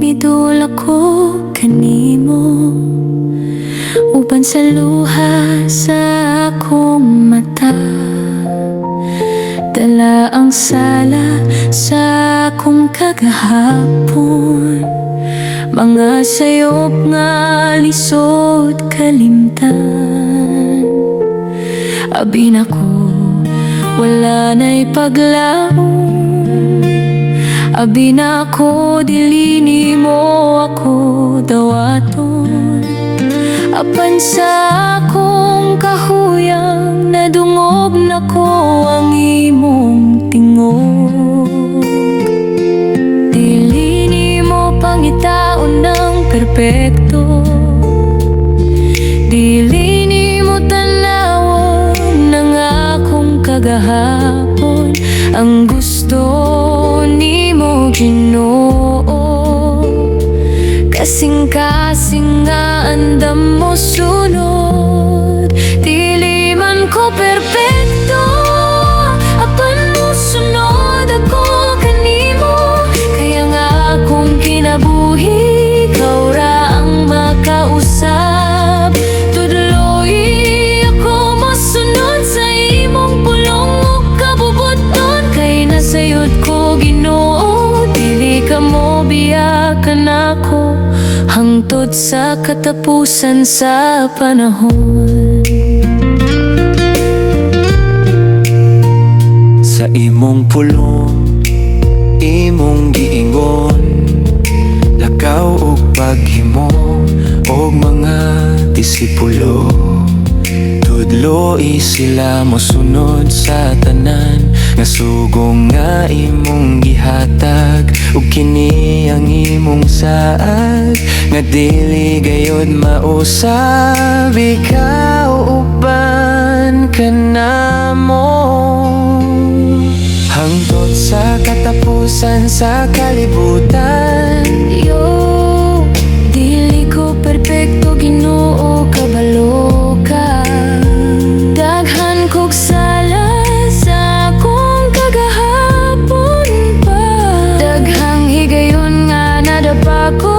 Midul ako kanimo uban sa luha sa akong mata. Dala ang sala sa akong kagahapon, mga sayop nga lisod kalimtan. Abin ako wala na'y paglaom, abi na ako dili nimo ako dawaton. Apan sa akong kahuyang nadungog nako ang imong tingog. Dili nimo pangitaon ng perpekto, dili nimo tanawon ng akong kagahapon. Ang gusto nimo Ginoo, kasing-kasing nga andam mo sunod. Dili man ko perpekto, apan mo sunod ako kanimo. Kaya nga akong kinabuhi, ikaw ra ang makausap. Tudloy ako masunod sa imong pulong ug kabubuton. Kay nasayod ko Ginoo, dili ka mo biyakan ako hangtod sa katapusan sa panahon. Sa imong pulong, imong giingon, lakaw ug paghimo og mga disipulo. Tudloi sila mosunod sa tanan nga sugong nga imong gihatag, ug kini ang imong saad nga dili gayud mausab. Ikaw uban ka namo hangtod sa katapusan sa kalibutan. Yo, dili ko perpekto Ginoo, kabalo ka. Daghan kog sala sa akong kagahapon pa. Daghang higayon nga nadapa ko,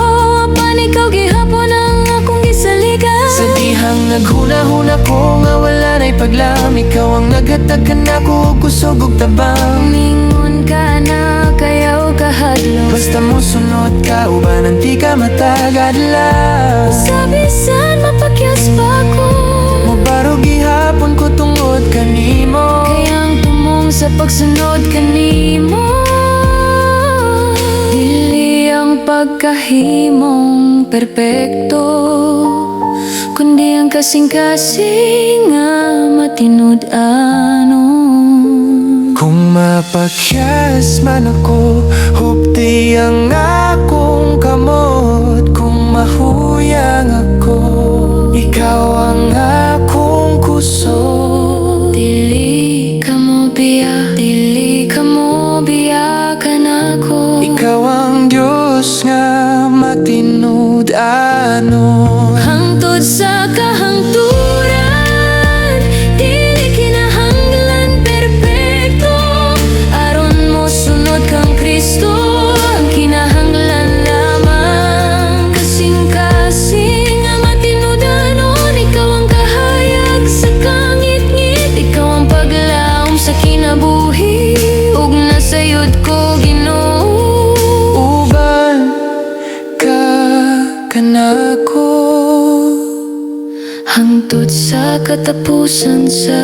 apan ikaw gihapon ang akong gisaligan. Sa dihang naghuna-huna ko nga wala na'y paglam, ikaw ang naghatag ka nako og kusog ug tabang. Mingon ka na kayaw kahadlok, Basta mo sunod ka uban di ka matagadlaw. sa bisan mapakyas pa ko, Mabaro gihapon ko tungod kanimo. kayang tumong sa pagsunod kanimo. Dili ang pagkahimong perpekto, kundi ang kasing-kasing nga matinud-anon. Kung mapakyas man ako, hupti ang akong kamot. Kung mahuyang ako, ikaw ang akong kusog. Dili ka mo biyakan ako. Ikaw ang Diyos nga matinud-anon. Hangtod sa kahangturan, dili kinahanglan perpekto. Aron mo sunod kang Kristo, ang kinahanglan lamang kasing-kasing nga matinud-anon. Ikaw ang kahayag sa kangit-ngit, ikaw ang paglaom sa kinabuhi, ug nasayod ko Ginoo. Uban ka kanako Hangtod sa katapusan sa